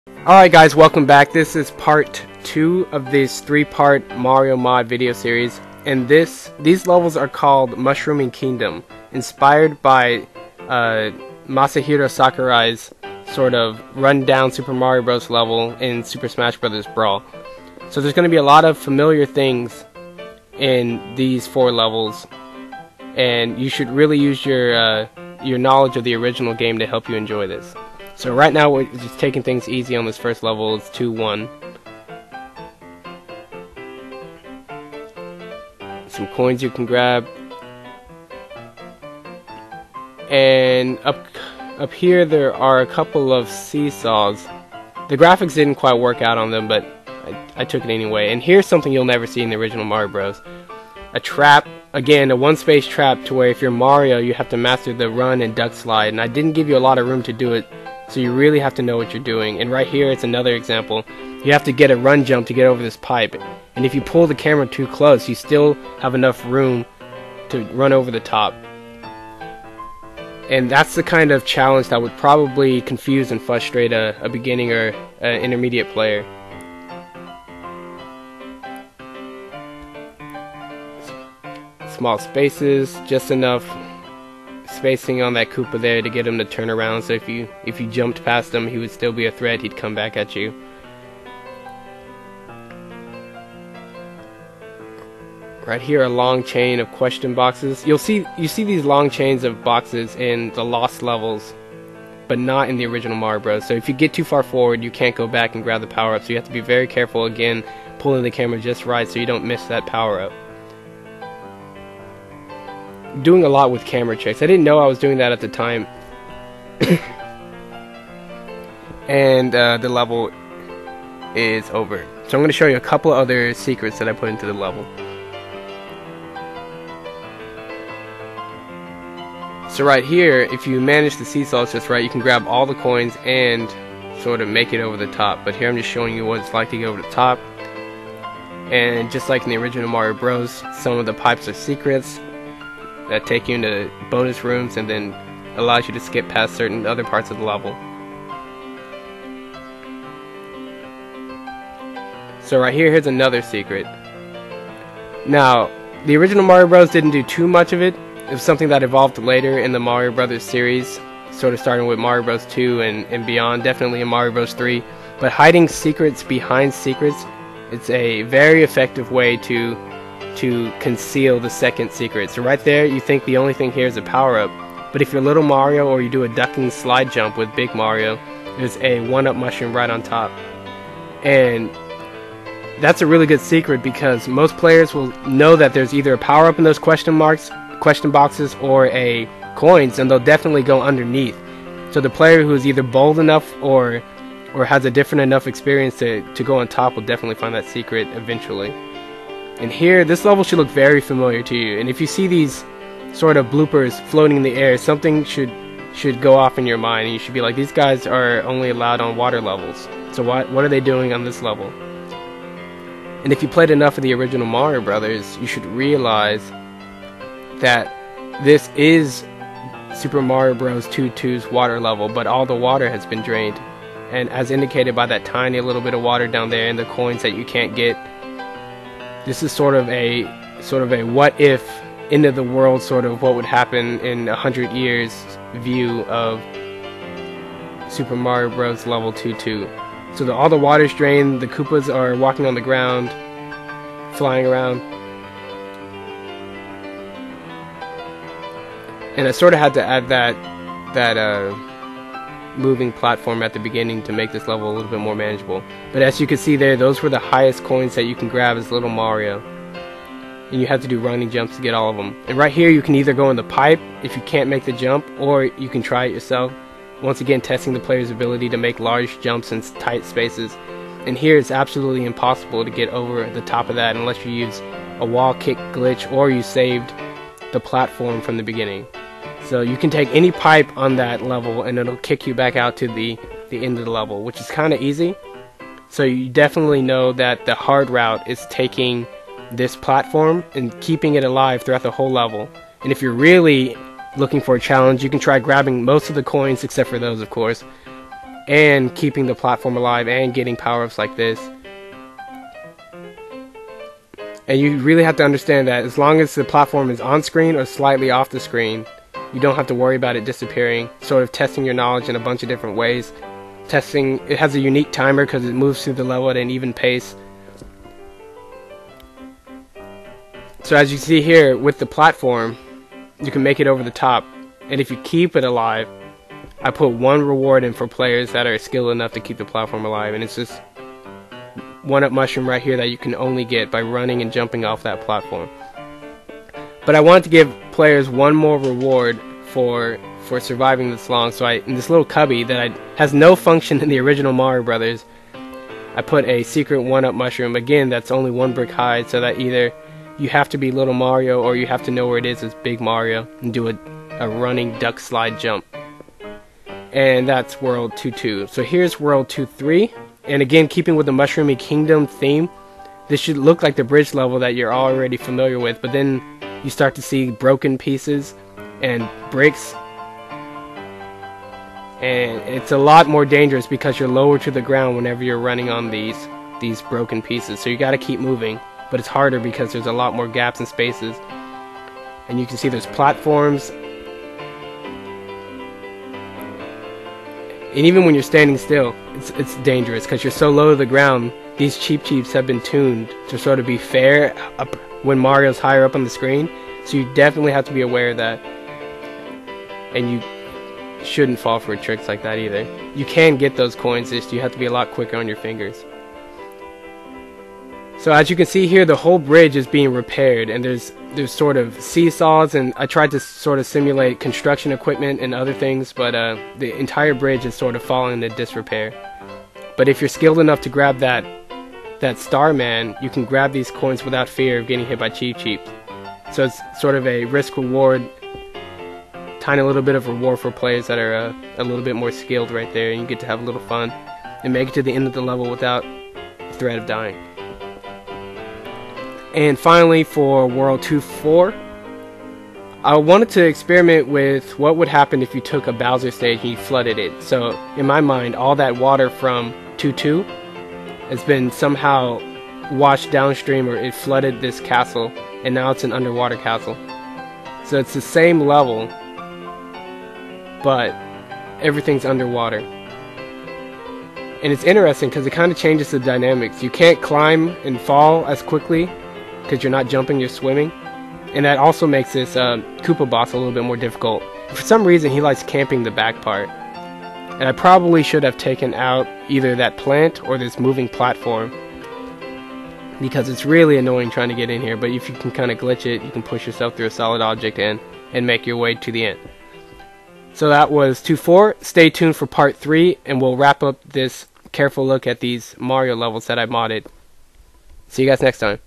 Alright guys, welcome back. This is part 2 of this 3-part Mario mod video series, and these levels are called Mushrooming Kingdom, inspired by Masahiro Sakurai's sort of run-down Super Mario Bros. Level in Super Smash Bros. Brawl. So there's going to be a lot of familiar things in these 4 levels, and you should really use your knowledge of the original game to help you enjoy this. So right now we're just taking things easy on this first level. It's 2-1. Some coins you can grab. And up here there are a couple of seesaws. The graphics didn't quite work out on them, but I took it anyway. And here's something you'll never see in the original Mario Bros. A trap. Again, a one-space trap to where if you're Mario, you have to master the run and duck slide. And I didn't give you a lot of room to do it, so you really have to know what you're doing. And right here, it's another example. You have to get a run jump to get over this pipe. And if you pull the camera too close, you still have enough room to run over the top. And that's the kind of challenge that would probably confuse and frustrate a beginning or an intermediate player. Small spaces, just enough spacing on that Koopa there to get him to turn around, so if you jumped past him, he would still be a threat. He'd come back at you. Right here, a long chain of question boxes. You see these long chains of boxes in the Lost levels, but not in the original Mario Bros. So if you get too far forward, you can't go back and grab the power-up. So you have to be very careful, again, pulling the camera just right so you don't miss that power-up. Doing a lot with camera tricks. I didn't know I was doing that at the time. And the level is over. So I'm going to show you a couple other secrets that I put into the level. So right here, if you manage the seesaws just right, you can grab all the coins and sort of make it over the top. But here I'm just showing you what it's like to get over the top. And just like in the original Mario Bros, some of the pipes are secrets that take you into bonus rooms and then allows you to skip past certain other parts of the level. So right here, here's another secret. Now, the original Mario Bros. Didn't do too much of it. It was something that evolved later in the Mario Brothers series, sort of starting with Mario Bros. 2 and beyond, definitely in Mario Bros. 3. But hiding secrets behind secrets, it's a very effective way to conceal the second secret. So right there, you think the only thing here is a power-up, but if you're Little Mario or you do a ducking slide jump with Big Mario, there's a 1-up mushroom right on top. And that's a really good secret because most players will know that there's either a power-up in those question boxes or a coins, and they'll definitely go underneath. So the player who is either bold enough or has a different enough experience to go on top will definitely find that secret eventually. And here, this level should look very familiar to you. And if you see these sort of bloopers floating in the air, something should go off in your mind, and you should be like, these guys are only allowed on water levels. So what are they doing on this level? And if you played enough of the original Mario Brothers, you should realize that this is Super Mario Bros. 2's water level, but all the water has been drained. And as indicated by that tiny little bit of water down there and the coins that you can't get, this is sort of a what if, end of the world, sort of what would happen in 100 years view of Super Mario Bros. Level 2. So all the water's drained, the Koopas are walking on the ground, flying around. And I sort of had to add that moving platform at the beginning to make this level a little bit more manageable. But as you can see there, those were the highest coins that you can grab as Little Mario. And you have to do running jumps to get all of them. And right here, you can either go in the pipe if you can't make the jump, or you can try it yourself. Once again, testing the player's ability to make large jumps in tight spaces. And here, it's absolutely impossible to get over the top of that unless you use a wall kick glitch or you saved the platform from the beginning. So you can take any pipe on that level and it'll kick you back out to the end of the level, which is kind of easy. So you definitely know that the hard route is taking this platform and keeping it alive throughout the whole level. And if you're really looking for a challenge, you can try grabbing most of the coins, except for those, of course, and keeping the platform alive and getting power-ups like this. And you really have to understand that as long as the platform is on screen or slightly off the screen, you don't have to worry about it disappearing. Sort of testing your knowledge in a bunch of different ways. Testing, it has a unique timer because it moves through the level at an even pace. So as you see here with the platform, you can make it over the top. And if you keep it alive, I put one reward in for players that are skilled enough to keep the platform alive. And it's just 1-up mushroom right here that you can only get by running and jumping off that platform. But I wanted to give players one more reward for surviving this long, so in this little cubby that has no function in the original Mario Brothers, I put a secret 1-up mushroom, again that's only 1 brick high, so that either you have to be Little Mario or you have to know where it is as Big Mario and do a running duck slide jump. And that's World 2-2. So here's World 2-3. And again, keeping with the Mushroomy Kingdom theme, this should look like the bridge level that you're already familiar with, but then you start to see broken pieces and bricks, and it's a lot more dangerous because you're lower to the ground whenever you're running on these broken pieces. So you got to keep moving, but it's harder because there's a lot more gaps and spaces. And you can see there's platforms, and even when you're standing still, it's dangerous because you're so low to the ground. These Cheep Cheeps have been tuned to sort of be fair up when Mario's higher up on the screen, so you definitely have to be aware of that. And you shouldn't fall for tricks like that either. You can get those coins, just you have to be a lot quicker on your fingers. So as you can see here, the whole bridge is being repaired, and there's sort of seesaws, and I tried to sort of simulate construction equipment and other things, but the entire bridge is sort of falling into disrepair. But if you're skilled enough to grab that Starman, you can grab these coins without fear of getting hit by Cheep Cheeps. So it's sort of a risk-reward, tiny little bit of reward for players that are a little bit more skilled right there, and you get to have a little fun and make it to the end of the level without threat of dying. And finally, for World 2-4, I wanted to experiment with what would happen if you took a Bowser stage and you flooded it. So in my mind, all that water from 2-2 has been somehow washed downstream, or it flooded this castle, and now it's an underwater castle. So it's the same level, but everything's underwater. And it's interesting because it kind of changes the dynamics. You can't climb and fall as quickly because you're not jumping, you're swimming. And that also makes this Koopa boss a little bit more difficult. For some reason, he likes camping the back part. And I probably should have taken out either that plant or this moving platform, because it's really annoying trying to get in here. But if you can kind of glitch it, you can push yourself through a solid object and make your way to the end. So that was 2-4. Stay tuned for part 3, and we'll wrap up this careful look at these Mario levels that I modded. See you guys next time.